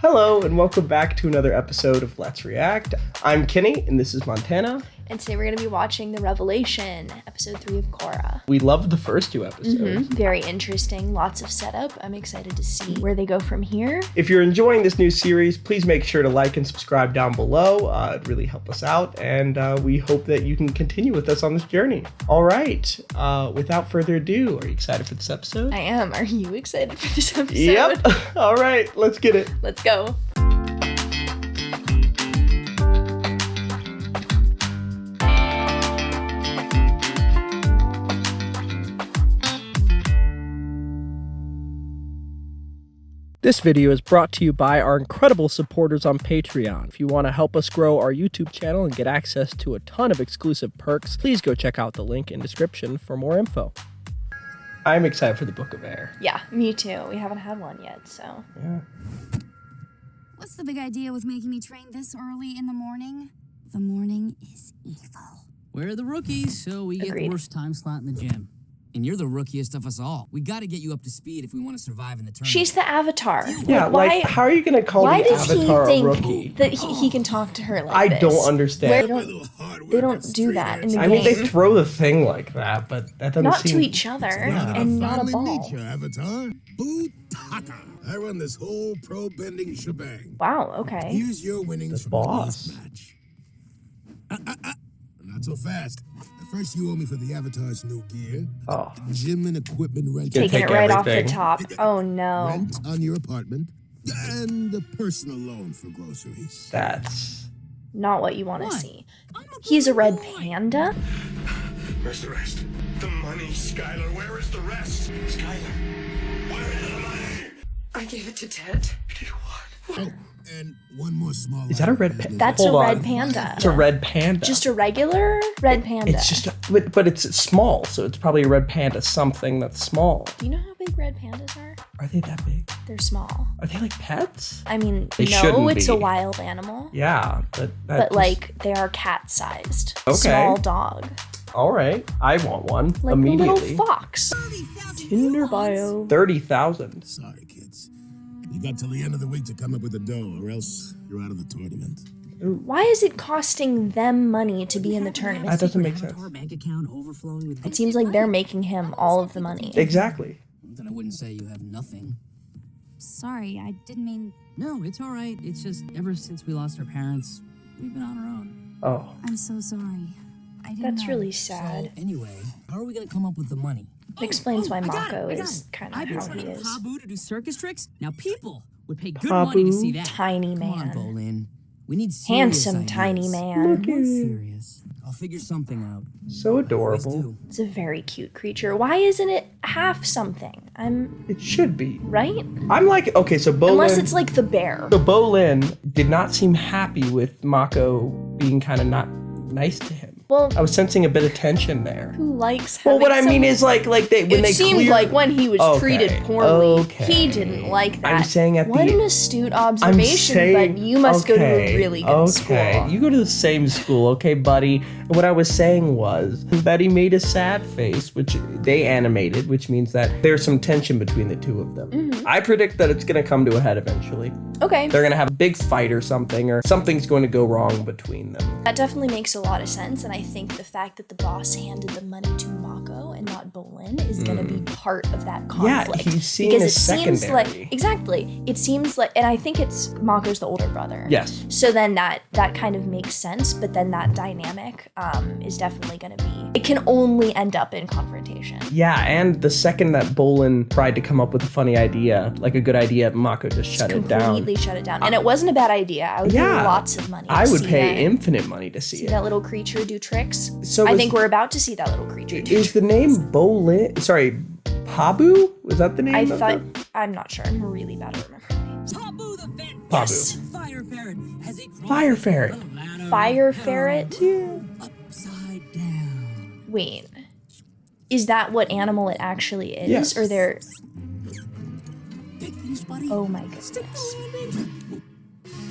Hello, and welcome back to another episode of Let's React. I'm Kenny, and this is Montana. And today we're going to be watching The Revelation, episode 3 of Korra. We loved the first two episodes. Very interesting, lots of setup. I'm excited to see where they go from here. If you're enjoying this new series, please make sure to like and subscribe down below. It'd really help us out, and we hope that you can continue with us on this journey. All right, without further ado, are you excited for this episode? I am. Are you excited for this episode? Yep. All right, let's get it. Let's go. This video is brought to you by our incredible supporters on Patreon. If you want to help us grow our YouTube channel and get access to a ton of exclusive perks, please go check out the link in description for more info. I'm excited for the Book of Air. Yeah, me too. We haven't had one yet, so. Yeah. What's the big idea with making me train this early in the morning? The morning is evil. We're the rookies, so we get the worst time slot in the gym. And you're the rookiest of us all. We got to get you up to speed if we want to survive in the tournament. She's the Avatar. Yeah, like, how are you going to call the Avatar a rookie? Why does he think that he can talk to her like I this? don't understand. They don't do that in the game. I mean, they throw the thing like that, but that doesn't not seem... to each other, and not a ball. Meet you, Avatar. Bootaka. I run this whole pro-bending shebang. Wow, okay. Here's your winnings from boss. the last match. Not so fast. First, you owe me for the Avatar's new gear. Oh. Gym and equipment rent. Taking it right off the everything. top. Oh, no. Rent on your apartment. And a personal loan for groceries. That's... not what you want to see. He's a red panda? Where's the rest? The money, Skylar. Where is the rest? Skylar, where is the money? I gave it to Ted. You did what? Oh, and one more small... Is that a red panda? That's a red panda. It's a red panda. Just a regular red panda. It's just, but it's small, so it's probably a red panda, something that's small. Do you know how big red pandas are? Are they that big? They're small. Are they like pets? I mean, They no, shouldn't it's be. a wild animal. Yeah, but But like, they are cat-sized. Okay. Small dog. all right, I want one Like immediately. a little fox. Tinder bio. 30,000. Sorry, kids. You got till the end of the week to come up with the dough, or else you're out of the tournament. Why is it costing them money to be in the tournament? That doesn't make sense. Bank account overflowing with It seems like they're making him all of the money. Exactly. Then I wouldn't say you have nothing. Sorry, I didn't mean... No, it's all right. It's just ever since we lost our parents, we've been on our own. Oh. I'm so sorry. I didn't That's know. really So sad. anyway, how are we gonna come up with the money? It explains why I got Mako it. is kind of I've been how he training is. Pabu to do circus tricks. Now people would pay good Pabu, money to see that. Tiny Come on, man. Bolin. We need serious Handsome ideas. tiny man. More serious. I'll figure something out. So Always adorable. do. It's a very cute creature. Why isn't it half something? It should be. Right? I'm like, okay, so Bolin... Unless it's like the bear. So Bolin did not seem happy with Mako being kind of not nice to him. Well, I was sensing a bit of tension there. who likes Well, having what I mean someone- is like they when it they seemed clear- like when he was treated poorly, okay. he didn't like that. I'm saying at what the... an astute I'm observation, saying, but you must go to a really good okay. school. You go to the same school, okay, buddy? And what I was saying was that he made a sad face, which they animated, which means that there's some tension between the two of them. I predict that it's going to come to a head eventually. Okay, They're going to have a big fight or something's going to go wrong between them. that definitely makes a lot of sense, and I think the fact that the boss handed the money to Mako and not Bolin is going to be part of that conflict. he's seen because as it seems secondary. like exactly. It seems like, and I think it's Mako's the older brother. Yes. So then that kind of makes sense, but then that dynamic is definitely going to be. It can only end up in confrontation. Yeah, and the second that Bolin tried to come up with a funny idea, like a good idea, Mako just shut it down. Completely shut it down. And it wasn't a bad idea. I would pay lots of money. I to would see pay that, infinite money to see see it. that little creature do tricks. So I is- think we're about to see that little creature do Is the name Bolin? Sorry, Pabu? Was that the name? I of thought, it? I'm not sure. I'm really bad at remembering names. Pabu the Fan. Yes. Fire ferret has a Fire ferret. Fire ferret? Upside down. Wait. Is that what animal it actually is? Yes. Or they're... Big finish, buddy. Oh my goodness.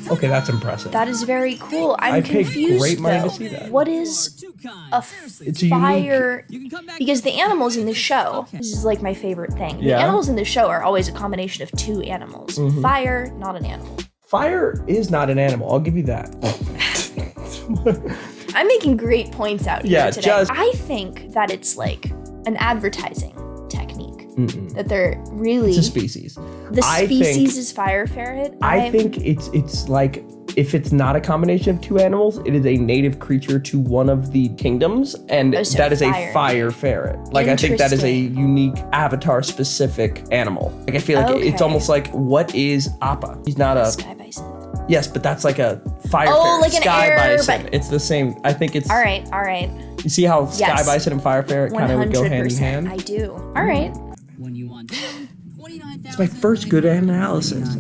Okay, that's impressive. That is very cool. I'm I'd pay confused, great money to though. see that. What is Too kind. a It's a unique- fire... You can come back. Because the animals in the show, this is like my favorite thing. The Yeah. animals in the show are always a combination of two animals. Fire, not an animal. Fire is not an animal. I'll give you that. I'm making great points out here Yeah, today. I think that it's like an advertising technique. That they're really... It's a species. The species is fire ferret? I think it's like, if it's not a combination of two animals, it is a native creature to one of the kingdoms, and that is a fire ferret. Like, I think that is a unique Avatar-specific animal. Like, I feel like it's almost like, what is Appa? He's not a... Sky bison. Yes, but that's like a fire ferret. Like an Sky bison. But... It's the same. I think it's... All right. You see how sky bison and fire ferret kind of would go hand in hand? I do. All right. When you want It's my first good analysis.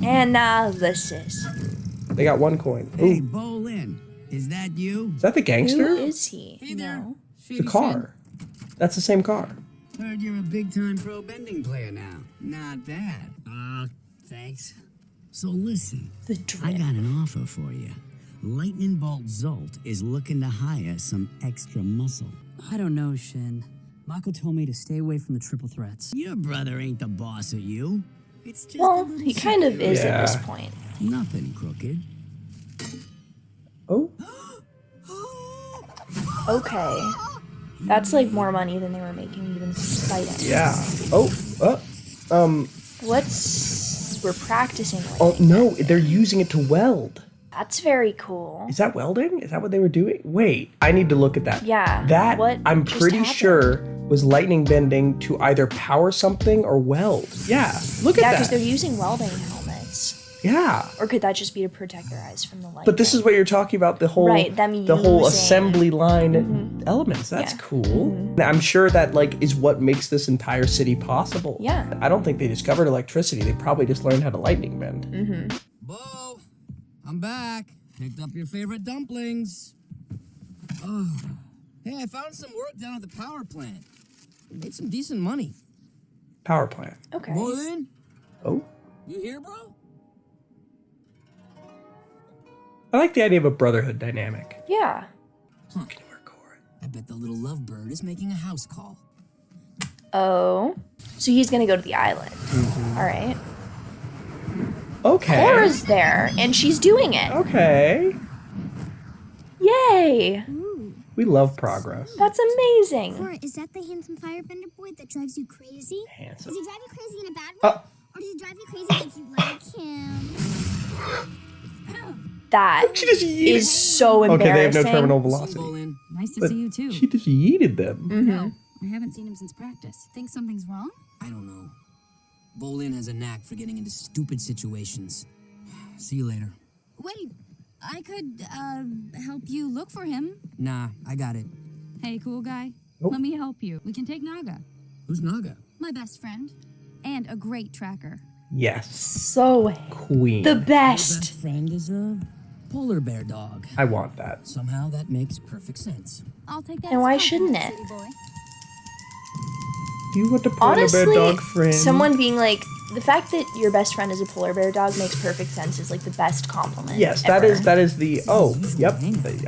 Analysis. They got one coin. Ooh. Hey, Bolin, is that you? Is that the gangster? Who is he? Hey there. No. The car. That's the same car. Heard you're a big-time pro bending player now. Not bad. Thanks. So listen, The drip. I got an offer for you. Lightning Bolt Zolt is looking to hire some extra muscle. I don't know, Shin. Mako told me to stay away from the triple threats. Your brother ain't the boss of you. It's just Well, he kind of is at this Yeah. point. nothing crooked. Oh. Okay. That's like more money than they were making even fighting. Yeah. Oh. We're practicing lightning. Oh, no. They're using it to weld. That's very cool. Is that welding? Is that what they were doing? Wait. I need to look at that. Yeah. That, what I'm just pretty happened? sure, was lightning bending to either power something or weld. Yeah. Look Yeah, at because that. they're using welding helmets. Yeah. Or could that just be to protect their eyes from the light? But this is what you're talking about, the whole Right, them the whole using- assembly line elements. That's Yeah. cool. I'm sure that like is what makes this entire city possible. Yeah. I don't think they discovered electricity. They probably just learned how to lightning bend. Bo, I'm back. Picked up your favorite dumplings. Oh. Hey, I found some work down at the power plant. Made some decent money. Power plant. Okay. Bolin, Oh. you here, bro? I like the idea of a brotherhood dynamic. Yeah. Can you record? I bet the little lovebird is making a house call. Oh. So he's gonna go to the island. All right. Okay. Korra's there, and she's doing it. Okay. Yay! We love progress. That's amazing. Korra, is that the handsome firebender boy that drives you crazy? Handsome. Does he drive you crazy in a bad way? Or does he drive you crazy because you like him? That She just yeeted. is so Okay, embarrassing. they have no terminal See, velocity. Bolin. Nice to But see you too. she just yeeted them. No, I haven't seen him since practice. Think something's wrong? I don't know. Bolin has a knack for getting into stupid situations. See you later. Wait, I could, help you look for him. Nah, I got it. Hey, cool guy. Nope. Let me help you. We can take Naga. Who's Naga? My best friend. And a great tracker. Yes. So Queen. the Your best. best friend is a polar bear dog. I want that. Somehow that makes perfect sense. I'll take that And as a why compliment, shouldn't it? city boy. Do you want a polar Honestly, bear dog friend? someone being like, the fact that your best friend is a polar bear dog makes perfect sense. Is like the best compliment. Yes, ever. that is the. Oh, yep.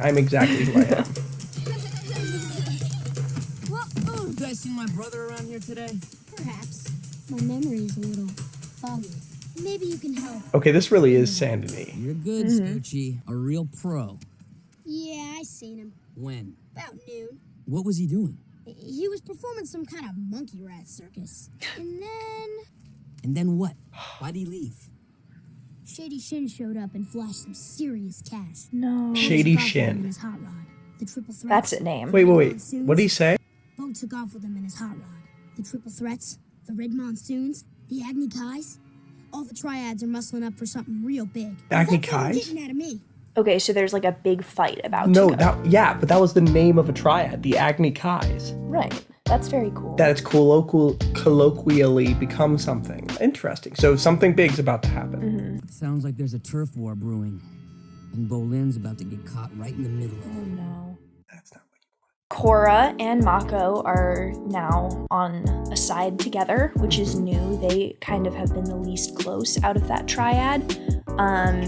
I'm exactly who I am. You guys seen my brother around here today? Perhaps. My memory is a little foggy. Maybe you can help. Okay, this really is Sandy. You're good, Scoochie. A real pro. Yeah, I seen him. When? About noon. What was he doing? He was performing some kind of monkey rat circus. And then And then what? Why'd he leave? Shady Shin showed up and flashed some serious cash. No. Shady Bo took off with him in Shin. his hot rod. The triple threats. That's a name. Wait. What did he say? Bo took off with him in his hot rod. The triple threats, the red monsoons, the Agni Kais. All the triads are muscling up for something real big. Agni That's what they're Kais? getting out of me. Okay, so there's like a big fight about No, to go. but that was the name of a triad, the Agni Kais. Right. That's very cool. That it's colloquially become something interesting. So something big's about to happen. Sounds like there's a turf war brewing. And Bolin's about to get caught right in the middle of Oh it. no. That's not what Korra and Mako are now on a side together, which is new. They kind of have been the least close out of that triad.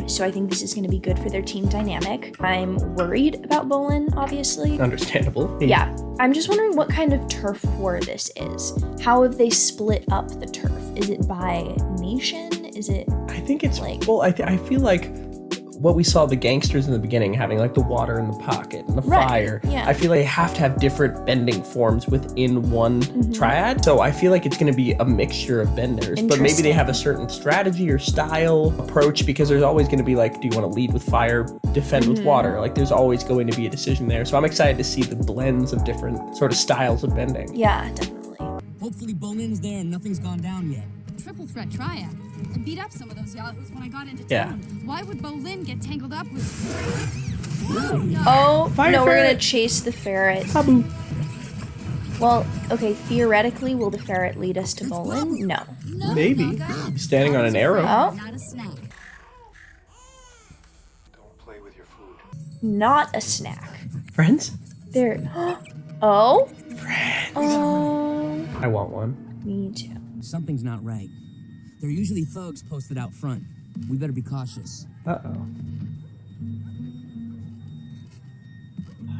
So I think this is going to be good for their team dynamic. I'm worried about Bolin, obviously. Understandable. Yeah. I'm just wondering what kind of turf war this is. How have they split up the turf? Is it by nation? Is it? I think it's like, well. I feel like what we saw the gangsters in the beginning having, like the water in the pocket and the fire. Yeah. I feel like they have to have different bending forms within one triad. So I feel like it's going to be a mixture of benders, but maybe they have a certain strategy or style approach, because there's always going to be like, do you want to lead with fire, defend with water? Like there's always going to be a decision there. So I'm excited to see the blends of different sort of styles of bending. Yeah, definitely. Hopefully Bolin's there and nothing's gone down yet. Triple threat triad. I beat up some of those yahoos when I got into Yeah. town. Why would Bolin get tangled up with? Oh, Fire no, we're ferret. going to chase the ferret. Habu. Well, okay, theoretically, will the ferret lead us to Bolin? No. Maybe. Standing on an arrow. Oh, Not a snack. Don't play with your food. not a snack. Friends? There. Oh? Friends. Oh. I want one. Me too. Something's not right. There are usually thugs posted out front. We better be cautious. Uh-oh.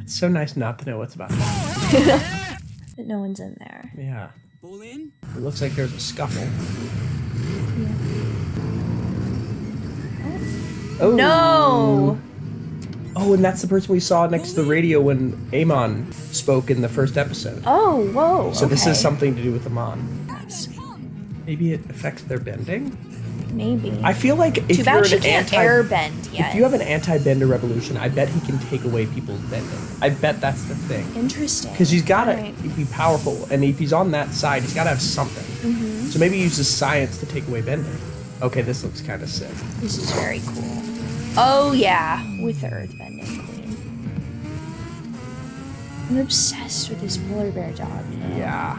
It's so nice not to know what's about to happen. But no one's in there. Yeah. Bolin? It looks like there's a scuffle. Oh. No! Oh, and that's the person we saw next to the radio when Amon spoke in the first episode. Oh, whoa. So this okay. is something to do with Amon. Yes. Maybe it affects their bending? Maybe. I feel like if Too you're bad she an can't airbend yet. if you have an anti-bender revolution, I bet he can take away people's bending. I bet that's the thing. Interesting. Because he's got to Right. be powerful, and if he's on that side, he's got to have something. So maybe he uses science to take away bending. Okay, this looks kind of sick. This is very cool. Oh, yeah. With the earthbending queen. I'm obsessed with this polar bear dog. Yeah.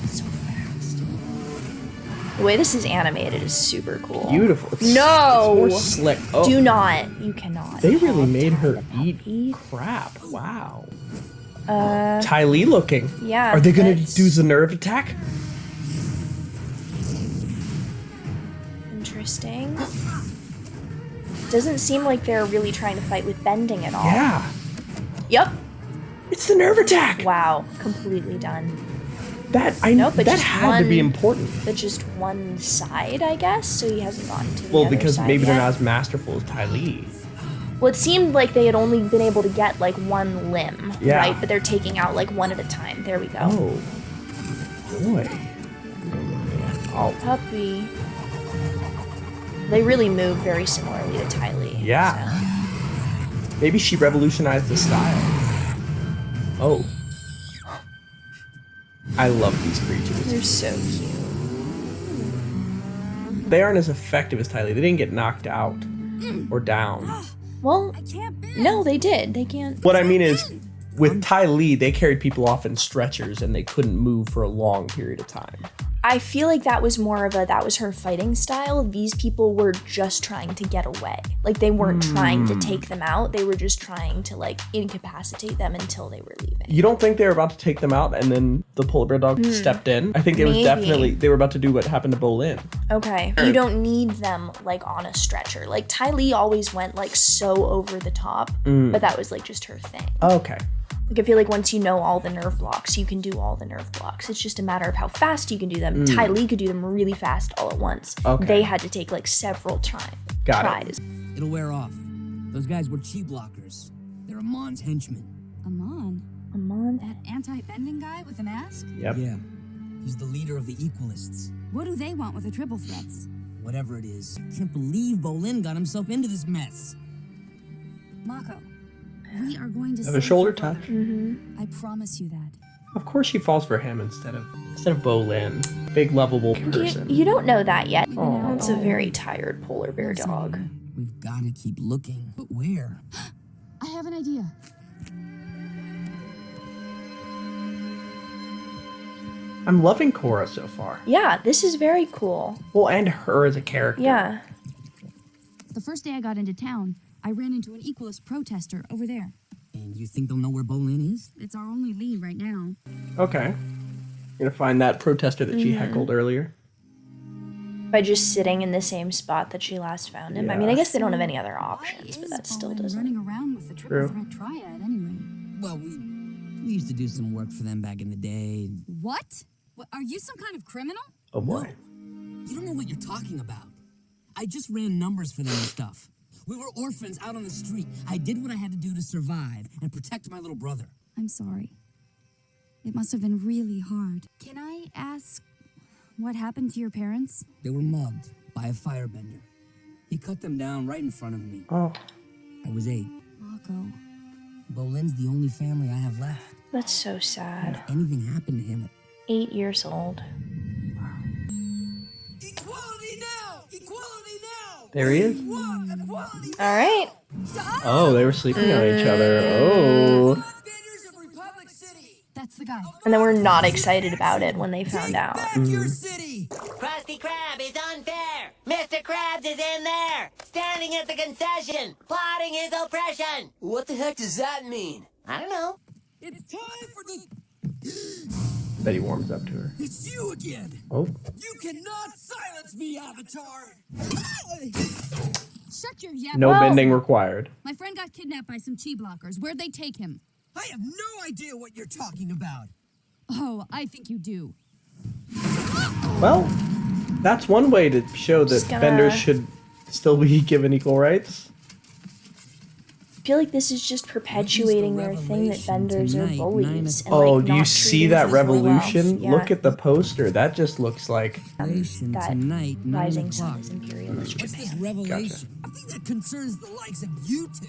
So fast. The way this is animated is super cool. Beautiful. It's No! more slick. Oh, Do not. You cannot. they really hog made tie her the eat puppy. crap. Wow. Ty Lee looking. Yeah. Are they going to that's do the nerve attack? Interesting. Doesn't seem like they're really trying to fight with bending at all. Yeah. Yep. It's the nerve attack. Wow. Completely done. That I know. Nope, but that just had to be one- important. But just one side, I guess. So he hasn't gotten to the Well, other because side maybe yet. they're not as masterful as Ty Lee. Well, it seemed like they had only been able to get like one limb, Yeah. right? But they're taking out like one at a time. There we go. Oh. Boy. Oh, puppy. They really move very similarly to Ty Lee. Yeah. so. Maybe she revolutionized the style. Oh. I love these creatures. They're so cute. They aren't as effective as Ty Lee. They didn't get knocked out or down. Well, I can't bend. no, they did. They can't. What I mean is, with Ty Lee, they carried people off in stretchers and they couldn't move for a long period of time. I feel like that was more of that was her fighting style. These people were just trying to get away. Like they weren't trying to take them out. They were just trying to like incapacitate them until they were leaving. You don't think they were about to take them out and then the polar bear dog stepped in? I think it was Maybe. definitely, they were about to do what happened to Bolin. Okay. You don't need them like on a stretcher. Like Ty Lee always went like so over the top, but that was like just her thing. Okay. Like I feel like once you know all the nerve blocks, you can do all the nerve blocks. It's just a matter of how fast you can do them. Ty Lee could do them really fast all at once. Okay. They had to take like several tries. Got it. tries. It'll wear off. Those guys were chi blockers. They're AMON'S henchmen. Amon. Amon. That anti-bending guy with the mask? Yep. Yeah. He's the leader of the Equalists. What do they want with the triple threats? Whatever it is. Can't believe Bolin got himself into this mess. Mako, we are going to Have a save shoulder your brother. touch. I promise you that. Of course she falls for him instead of Bolin. Big lovable person. You don't know that yet. Aw. That's a very tired polar bear dog. We've got to keep looking. But where? I have an idea. I'm loving Korra so far. Yeah, this is very cool. Well, and her as a character. Yeah. The first day I got into town, I ran into an equalist protester over there. And you think they'll know where Bolin is? It's our only lead right now. Okay. You're gonna find that protester that she heckled earlier. By just sitting in the same spot that she last found him. I mean, I guess they don't have any other options, but that still doesn't. Running around with the triple threat triad anyway. Well, we used to do some work for them back in the day. What? Are you some kind of criminal? Oh boy. You don't know what you're talking about. I just ran numbers for them and stuff. We were orphans out on the street. I did what I had to do to survive and protect my little brother. I'm sorry. It must have been really hard. Can I ask what happened to your parents? They were mugged by a firebender. He cut them down right in front of me. Oh. I was 8. Mako. Bolin's the only family I have left. That's so sad. If anything happened to him... 8 years old. Equality now! Equality now! There he is. All right. Oh, they were sleeping on each other. Oh. That's the guy. And then we're not excited about it when they found out. City! Krusty Krab is unfair! Mr. Krabs is in there! Standing at the concession! Plotting his oppression! What the heck does that mean? I don't know. It's time for the... Betty warms up to her. It's you again! Oh. You cannot silence me, Avatar! Shut your yap. No bending required. My friend got kidnapped by some chi blockers. Where'd they take him? I have no idea what you're talking about. Oh, I think you do. Well, that's one way to show that benders should still be given equal rights. I feel like this is just perpetuating their thing that benders are bullies. And, Oh, like, do you not see treated that really well. revolution? Yeah. Look at the poster. That just looks like... that tonight, 9 rising sun o'clock. is imperialist What's this Japan. revelation? I think that concerns the likes of you two.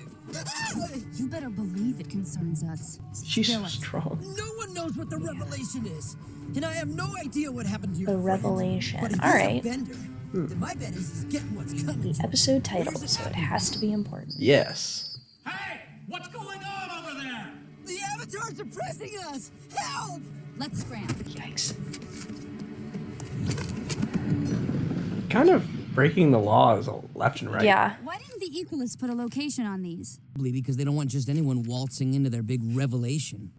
You better believe it concerns us. She's so Spill it. strong. No one knows what the revelation is. And I have no idea what happened to your The friend. revelation. But if All you're a right. bender, then my bet is he's getting what's coming. The episode title, so it has to be important. Yes. Hey! What's going on over there? The avatars are pressing us! Help! Let's scram. Yikes. Kind of breaking the laws left and right. Yeah. Why didn't the Equalists put a location on these? Probably because they don't want just anyone waltzing into their big revelation.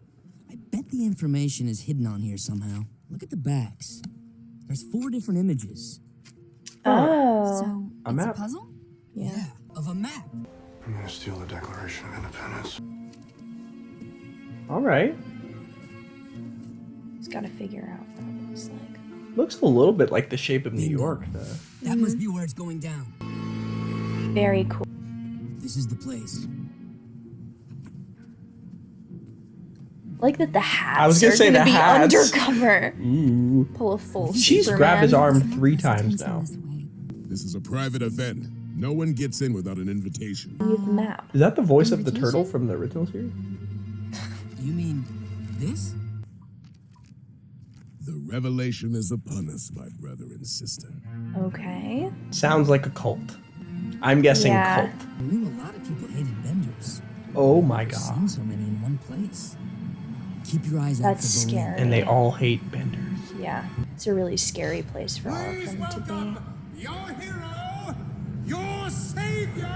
I bet the information is hidden on here somehow. Look at the backs. There's 4 different images. Oh. So, A it's map. a puzzle? Yeah. Of a map. I'm gonna steal the Declaration of Independence. All right. Just gotta figure out what it looks like. Looks a little bit like the shape of New York, though. That must be where it's going down. Very cool. This is the place. I like that the hats I was gonna are say gonna the be hats. undercover. Ooh. Pull a full She's Superman. grabbed his arm 3 times now. This way. This is a private event. No one gets in without an invitation. You have the map. Is that the voice of the Invitation? turtle from the original series? You mean this? The revelation is upon us, my brother and sister. Okay. Sounds like a cult. I'm guessing Yeah. cult. I knew a lot of people hated benders. Oh my I've god. seen so many in one place. Keep your eyes out That's for Berlin. scary. And they all hate benders. Yeah. It's a really scary place for all of them to be. your hero, your savior,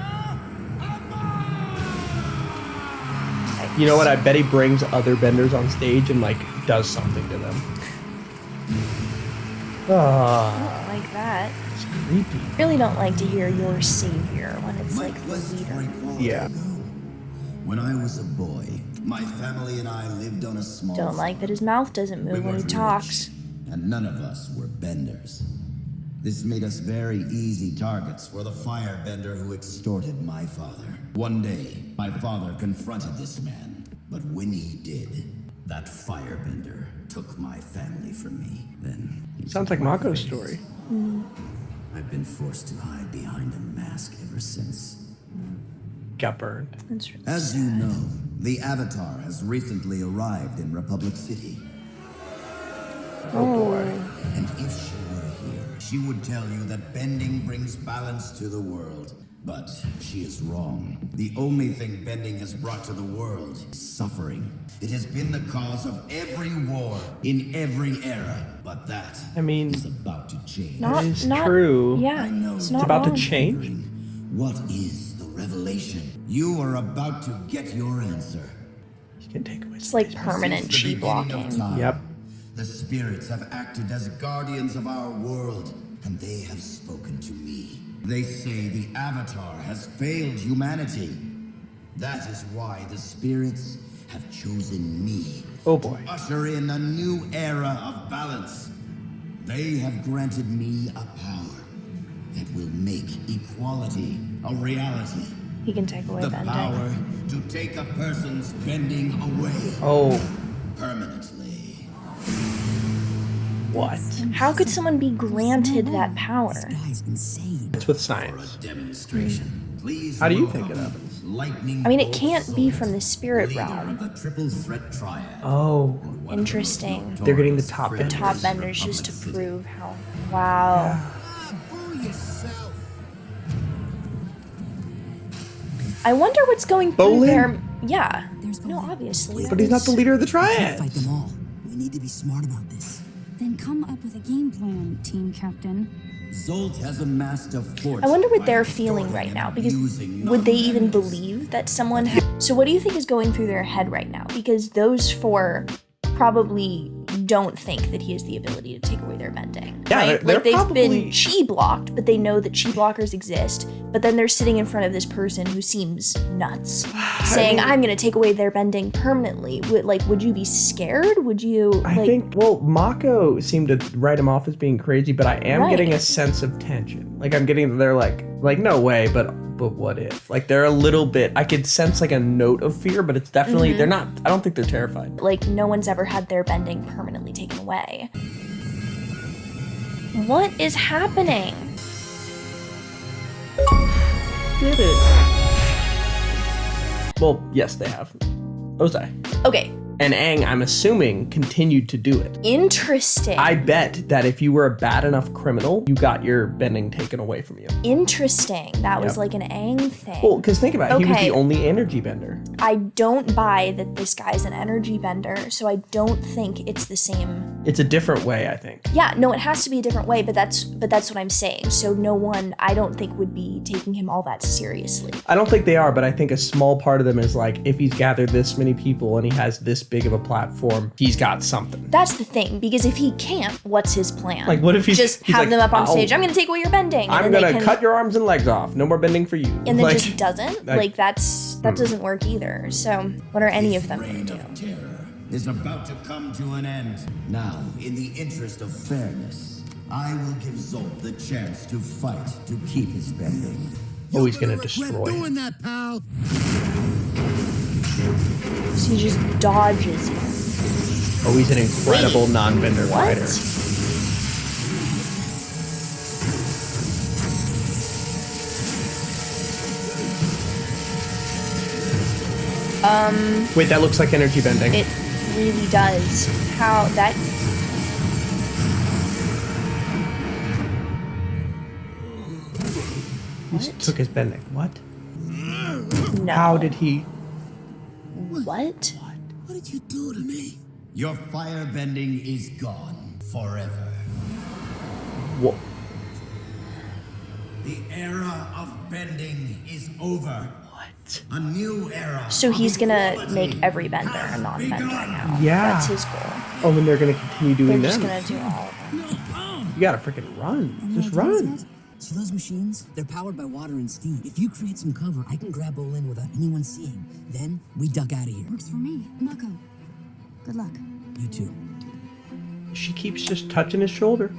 You know what? I bet he brings other benders on stage and like does something to them. I Ah, don't like that. it's creepy. I really don't like to hear your savior when it's like the leader. Yeah. When I was a boy, my family and I lived on a small Don't like that his mouth doesn't We move when he weren't talks. rich, and none of us were benders. This made us very easy targets for the firebender who extorted my father. One day, my father confronted this man, but when he did, that firebender took my family from me. Then he Sounds took like my Mako's face. story. I've been forced to hide behind a mask ever since. Got burned. That's really As you know, the Avatar has recently arrived in Republic City. Oh boy. And if she were here, she would tell you that bending brings balance to the world. But she is wrong. The only thing bending has brought to the world is suffering. It has been the cause of every war in every era. But that I mean, is about to change. not, is not true. Yeah, I know. it's It's not about to wrong. change. What is the revelation? You are about to get your answer. You can take away. It's like permanent Since the chi beginning of blocking. time, Yep. The spirits have acted as guardians of our world, and they have spoken to me. They say the Avatar has failed humanity. That is why the spirits have chosen me. Oh boy. To usher in a new era of balance. They have granted me a power that will make equality a reality. He can take away The bending. power to take a person's bending away. Oh. Permanently. What? How could someone be granted that power? This guy's insane. It's with For a science. demonstration, please. How do you welcome think it happens? Lightning I mean, it Bolt can't be Zolt, from the spirit leader realm. of the triple threat triad. Oh. One of the most Interesting. They're getting the notorious top criminals Top in benders just to Republic City. prove how. Wow. Fool yourself. I wonder what's going through Bolin? their. Yeah. There's No, Bolin. obviously. But he's not the leader of the We can't fight triad. them all. We need to be smart about this. Then come up with a game plan, team captain. Zolt has amassed a fortune. I wonder what by they're feeling extorting right and now, because abusing would they even non-benders. believe that someone So what do you think is going through their head right now? Because those four probably don't think that he has the ability to take away their bending. Yeah, right? they're Like they've probably- been chi blocked, but they know that chi blockers exist, but then they're sitting in front of this person who seems nuts, saying, I'm gonna take away their bending permanently. Would you be scared? Would you I like think, well, Mako seemed to write him off as being crazy, but I am getting a Right. sense of tension. Like, I'm getting that they're like, no way, but what if? Like, they're a little bit, I could sense like a note of fear, but it's definitely, they're not, I don't think they're terrified. like no one's ever had their bending permanently taken away? What is happening? Did it. Well, yes, they have. Ozai. Okay, And Aang, I'm assuming, continued to do it. interesting. I bet that if you were a bad enough criminal, you got your bending taken away from you. Interesting. That was Yep. like an Aang thing. Well, because think about it, he was Okay. the only energy bender. I don't buy that this guy's an energy bender, so I don't think it's the same. It's a different way, I think. Yeah, no, it has to be a different way, but that's what I'm saying. So no one, I don't think, would be taking him all that seriously. I don't think they are, but I think a small part of them is like, if he's gathered this many people and he has this big of a platform, he's got something. That's the thing, because if he can't, what's his plan? Like, what if he's just he's have like, them up on "I'll- stage? I'm going to take away your bending. I'm and then they gonna can- cut your arms and legs off. No more bending for you. and then Like, just doesn't. like- Like that doesn't work either. So what are any of them going Reign to do? of terror is about to come to an end. Now, in the interest of fairness, I will give Zolt the chance to fight to keep his bending. Oh, he's gonna You're regret destroy doing him. that, pal. So he just dodges him. Oh, he's an incredible Wait, non-bender what? fighter. Wait, that looks like energy bending. It really does. How that He just took his bending. What? no. How did he? What? What did you do to me? Your fire bending is gone forever. What? The era of bending is over. What? A new era. So of he's gonna equality make every bender a has non-bender begun. now. Yeah. That's his goal. Oh, and they're gonna continue They're doing just them. gonna do all of them. You gotta freaking run. Any Just ideas run. yet? See those machines? They're powered by water and steam. If you create some cover, I can grab Bolin without anyone seeing. Then we duck out of here. Works for me. Mako, good luck. You too. She keeps just touching his shoulder.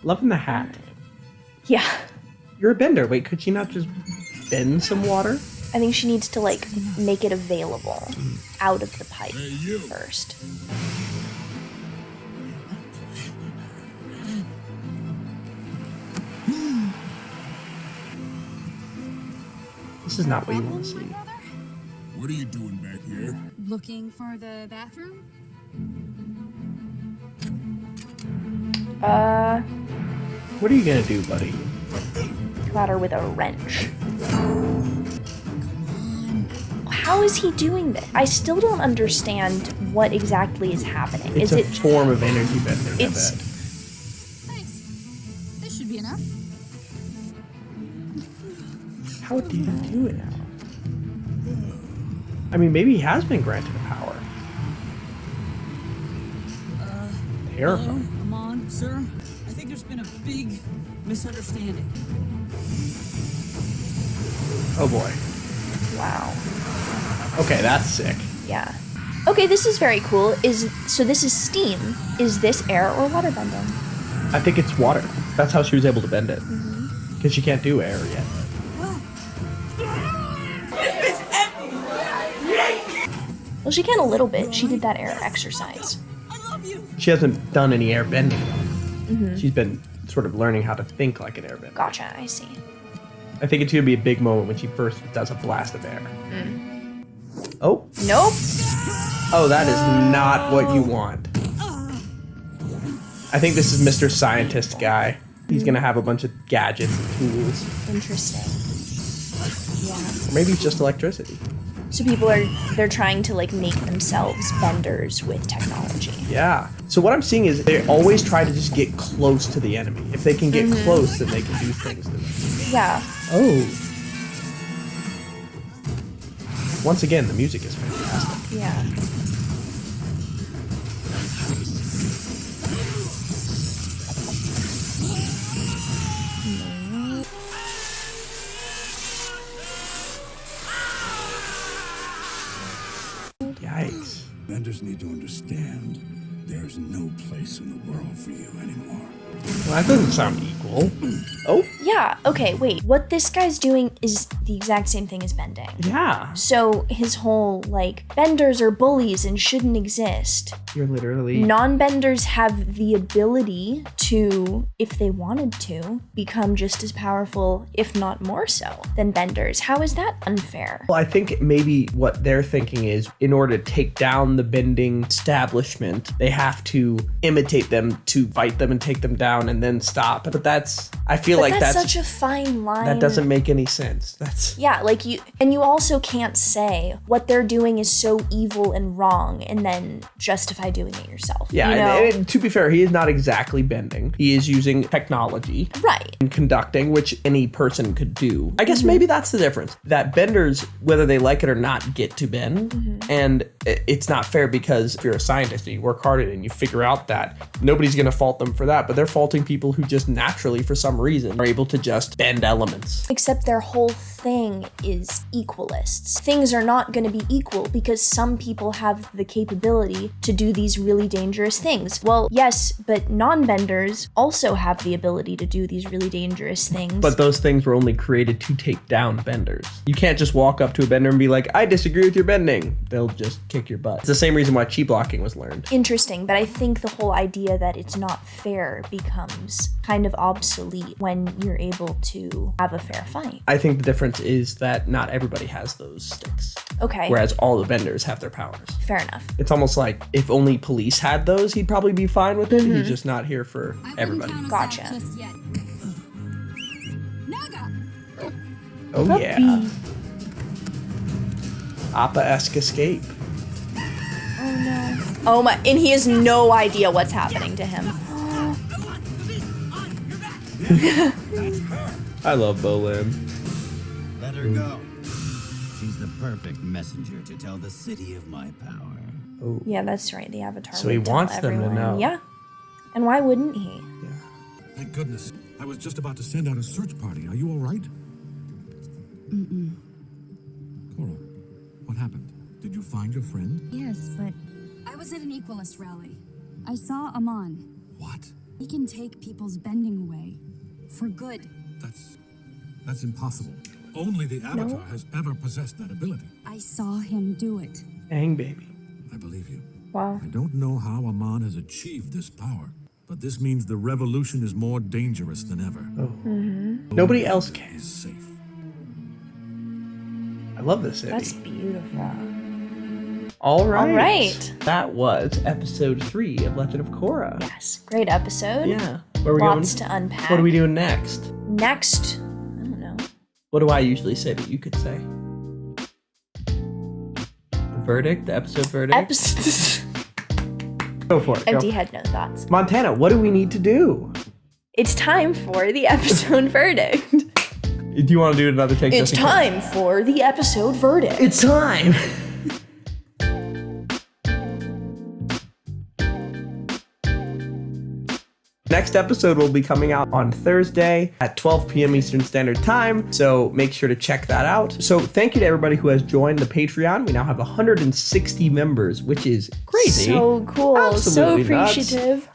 Loving the hat. Yeah. You're a bender. Wait, could she not just bend some water? I think she needs to like make it available out of the pipe first. This is not what you want to see. What are you doing back here? Looking for the bathroom? What are you gonna do, buddy? Got her with a wrench. How is he doing this? I still don't understand what exactly is happening. It's Is a it form of energy bending. I It's- bet. Thanks. This should be enough. How did he do it now? I mean, maybe he has been granted a power. terrifying. Amon, sir. I think there's been a big misunderstanding. Oh boy. Wow. Okay, that's sick. Yeah. Okay, this is very cool. So this is steam. Is this air or water bending? I think it's water. That's how she was able to bend it. Because she can't do air yet. Well, she can a little bit. She did that air exercise. She hasn't done any air bending. She's been sort of learning how to think like an airbender. Gotcha, I see. I think it's going to be a big moment when she first does a blast of air. Oh. Nope. Oh, that is not what you want. I think this is Mr. Scientist guy. He's going to have a bunch of gadgets and tools. Interesting. Yeah. Or maybe it's just electricity. So people they're trying to like make themselves benders with technology. Yeah. So what I'm seeing is they always try to just get close to the enemy. If they can get close, then they can do things to them. Yeah. Oh. Once again, the music is fantastic. Yeah. Yikes. Benders need to understand there's no place in the world for you anymore. Well, that doesn't sound equal. Oh? Yeah, okay, wait. What this guy's doing is the exact same thing as bending. Yeah. So his whole, like, benders are bullies and shouldn't exist. You're literally... Non-benders have the ability to, if they wanted to, become just as powerful, if not more so, than benders. How is that unfair? Well, I think maybe what they're thinking is in order to take down the bending establishment, they have to imitate them to fight them and take them down and then stop. But that's... I feel like that's such a fine line. That doesn't make any sense. That's... Yeah, like you also can't say what they're doing is so evil and wrong and then justify doing it yourself. Yeah, you know? and to be fair, he is not exactly bending. He is using technology. Right. And conducting, which any person could do. I guess maybe that's the difference. That benders, whether they like it or not, get to bend. And it's not fair because if you're a scientist and you work hard at it and you figure out that, nobody's going to fault them for that. But they're faulting people who just naturally, for some reason, are able to just bend elements. Except their whole thing is equalists. Things are not going to be equal because some people have the capability to do these really dangerous things. Well, yes, but non-benders also have the ability to do these really dangerous things. But those things were only created to take down benders. You can't just walk up to a bender and be like, I disagree with your bending. They'll just kick your butt. It's the same reason why chi blocking was learned. Interesting, but I think the whole idea that it's not fair becomes kind of obsolete when you're able to have a fair fight. I think the difference is that not everybody has those sticks. Okay. Whereas all the benders have their powers. Fair enough. It's almost like if only police had those, he'd probably be fine with it. He's just not here for everybody. Gotcha. Oh Puppy. yeah. Appa-esque escape. Oh no. Oh my, and he has no idea what's happening to him. I love Bolin. Let her go. She's the perfect messenger to tell the city of my power. Oh. Yeah, that's right. The Avatar. So he would tell wants them to everyone. know. Yeah. And why wouldn't he? Thank goodness. I was just about to send out a search party. Are you all right? Korra, what happened? Did you find your friend? Yes, but I was at an Equalist rally. I saw Amon. What? He can take people's bending away. For good. That's impossible. Only the Avatar has ever possessed that ability. I saw him do it. Dang, baby. I believe you. Wow. I don't know how Amon has achieved this power, but this means the revolution is more dangerous than ever. Oh. Nobody else can. Is safe. I love this city. That's beautiful. All right. All right. That was episode 3 of Legend of Korra. Yes. Great episode. Yeah. Where are we Lots going? to unpack. What are we doing next? Next, I don't know. What do I usually say that you could say? The verdict? The episode verdict? Go for it. Empty Go. head, no thoughts. Montana, what do we need to do? It's time for the episode verdict. Do you want to do another take? It's time for the episode verdict. It's time! Next episode will be coming out on Thursday at 12 p.m. Eastern Standard Time, so make sure to check that out. So thank you to everybody who has joined the Patreon. We now have 160 members, which is crazy. So cool. Absolutely so appreciative.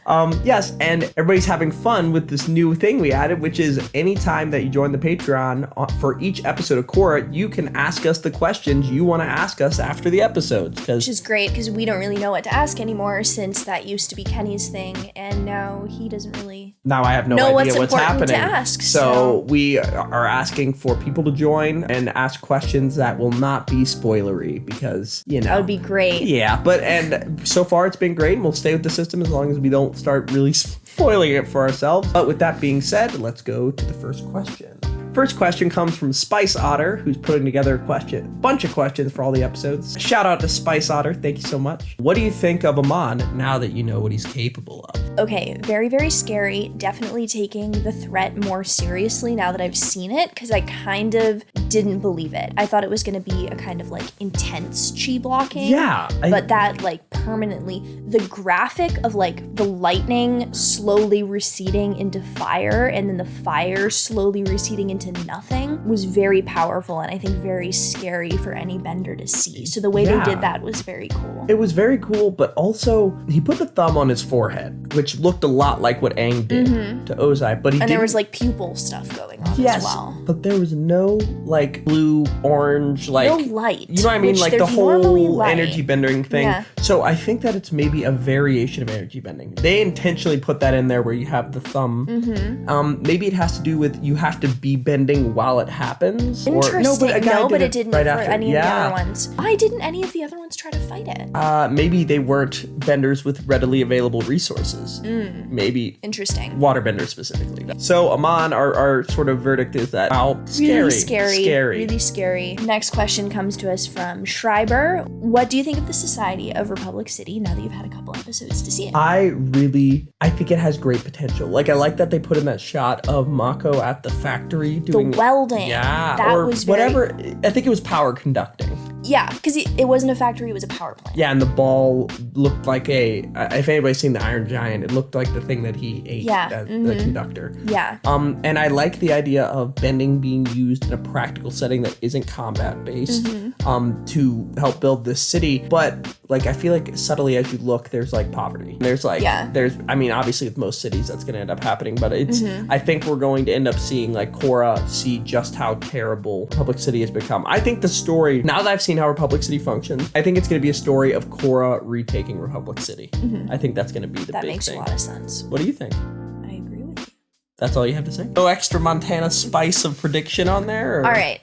Yes, and everybody's having fun with this new thing we added, which is anytime that you join the Patreon for each episode of Korra, you can ask us the questions you want to ask us after the episodes. Which is great because we don't really know what to ask anymore, since that used to be Kenny's thing, and now he doesn't really I have no idea what's happening. To ask, so we are asking for people to join and ask questions that will not be spoilery, because that would be great. Yeah, and so far it's been great, and we'll stay with the system as long as we don't start really spoiling it for ourselves. But with that being said, let's go to the first question. First question comes from Spice Otter, who's putting together a bunch of questions for all the episodes. Shout out to Spice Otter. Thank you so much. What do you think of Amon now that you know what he's capable of? Okay, very, very scary. Definitely taking the threat more seriously now that I've seen it, because I kind of didn't believe it. I thought it was going to be a kind of like intense chi blocking. Yeah. But that like permanently, the graphic of like the lightning slowly receding into fire and then the fire slowly receding into nothing was very powerful, and I think very scary for any bender to see. So the way they did that was very cool. It was very cool, but also he put the thumb on his forehead, which looked a lot like what Aang did to Ozai, but there was like pupil stuff going on as well. But there was no like blue, orange, like no light. You know what I mean? Like the whole energy bending thing. Yeah. So I think that it's maybe a variation of energy bending. They intentionally put that in there where you have the thumb. Maybe it has to do with you have to be bending while it happens. Interesting. But it didn't right for after. any of the other ones. Why didn't any of the other ones try to fight it? Maybe they weren't benders with readily available resources. Maybe. Interesting. Water benders specifically. So Amon, our sort of verdict is that really scary. Next question comes to us from Schreiber. What do you think of the Society of Republic City now that you've had a couple episodes to see it? I think it has great potential. Like, I like that they put in that shot of Mako at the factory doing the welding. Yeah, that or was whatever. I think it was power conducting. Yeah, because it wasn't a factory, it was a power plant. Yeah, and the ball looked like if anybody's seen the Iron Giant, it looked like the thing that he ate, the conductor. Yeah. And I like the idea of bending being used in a practical setting that isn't combat-based to help build this city. But, like, I feel like subtly as you look, there's, like, poverty. There's, like, I mean, obviously with most cities that's going to end up happening, but it's, I think we're going to end up seeing, like, Korra see just how terrible Republic City has become. I think the story, now that I've seen how Republic City functions, I think it's going to be a story of Korra retaking Republic City. I think that's going to be the big thing. That makes a lot of sense. What do you think? I agree with you. That's all you have to say? No extra Montana spice of prediction on there? Or? All right.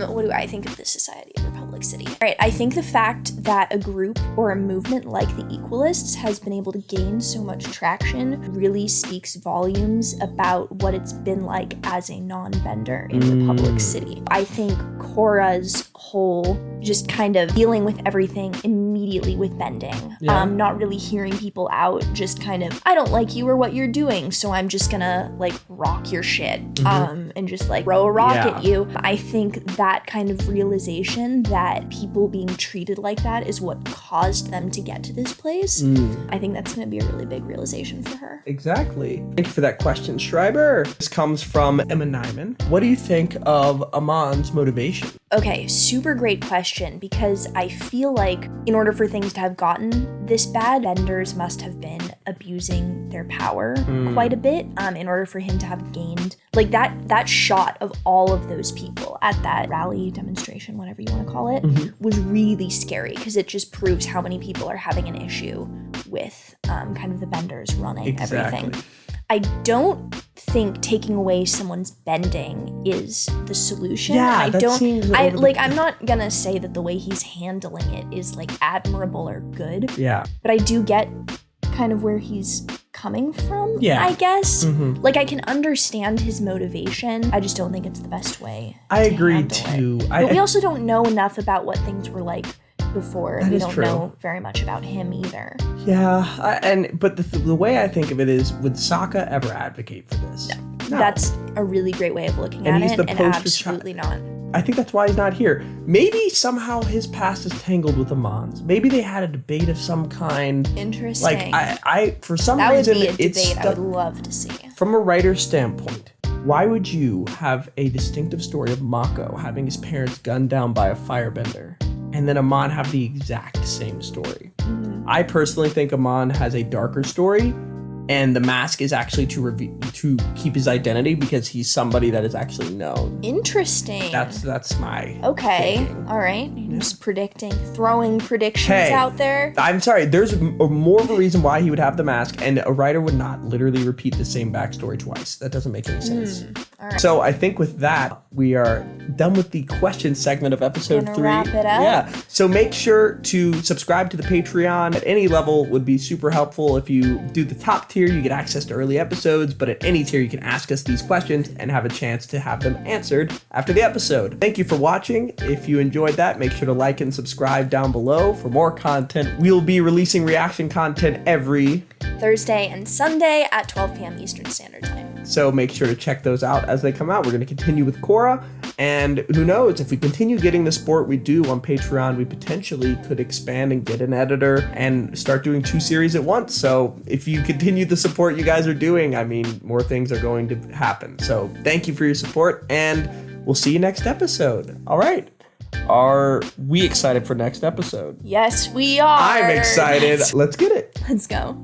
What do I think of the Society of Republic City? All right. I think the fact that a group or a movement like the Equalists has been able to gain so much traction really speaks volumes about what it's been like as a non-bender in Republic City. I think Korra's whole just kind of dealing with everything immediately with bending. Not really hearing people out, just kind of, I don't like you or what you're doing, so I'm just gonna like rock your shit and just like throw a rock at you. I think that kind of realization that people being treated like that is what caused them to get to this place. I think that's gonna be a really big realization for her. Exactly. Thank you for that question, Schreiber. This comes from Emma Nyman. What do you think of Amon's motivation? Okay, super great question, because I feel like in order for things to have gotten this bad, benders must have been abusing their power quite a bit in order for him to have gained, like that shot of all of those people at that rally, demonstration, whatever you want to call it, was really scary, because it just proves how many people are having an issue with kind of the benders running everything. I don't think taking away someone's bending is the solution. Yeah, I'm not gonna say that the way he's handling it is like admirable or good. Yeah. But I do get kind of where he's coming from, I guess. Like, I can understand his motivation. I just don't think it's the best way. I agree too. But we also don't know enough about what things were like before. That we is don't true. know very much about him either. Yeah, but the way I think of it is, would Sokka ever advocate for this? No. That's a really great way of looking at it, and absolutely not. I think that's why he's not here. Maybe somehow his past is tangled with AMON'S. Maybe they had a debate of some kind. Interesting. Like, I for some that reason, would be a it's debate I would love to see. From a writer's standpoint, why would you have a distinctive story of Mako having his parents gunned down by a firebender, and then Amon have the exact same story? I personally think Amon has a darker story, and the mask is actually to keep his identity because he's somebody that is actually known. Interesting. That's my thinking. All right. You're just throwing predictions out there. I'm sorry. There's more of a reason why he would have the mask, and a writer would not literally repeat the same backstory twice. That doesn't make any sense. All right. So I think with that, we are done with the question segment of episode 3. Wrap it up. Yeah. So make sure to subscribe to the Patreon. At any level would be super helpful. If you do the top tier, you get access to early episodes, but at any tier, you can ask us these questions and have a chance to have them answered after the episode. Thank you for watching. If you enjoyed that, make sure to like and subscribe down below for more content. We'll be releasing reaction content every Thursday and Sunday at 12 p.m. Eastern Standard Time. So make sure to check those out as they come out. We're going to continue with Korra, and who knows, if we continue getting the support we do on Patreon, we potentially could expand and get an editor and start doing 2 series at once. So if you continue the support you guys are doing, I mean, more things are going to happen. So thank you for your support, and we'll see you next episode. All right. Are we excited for next episode? Yes, we are. I'm excited. Let's get it. Let's go.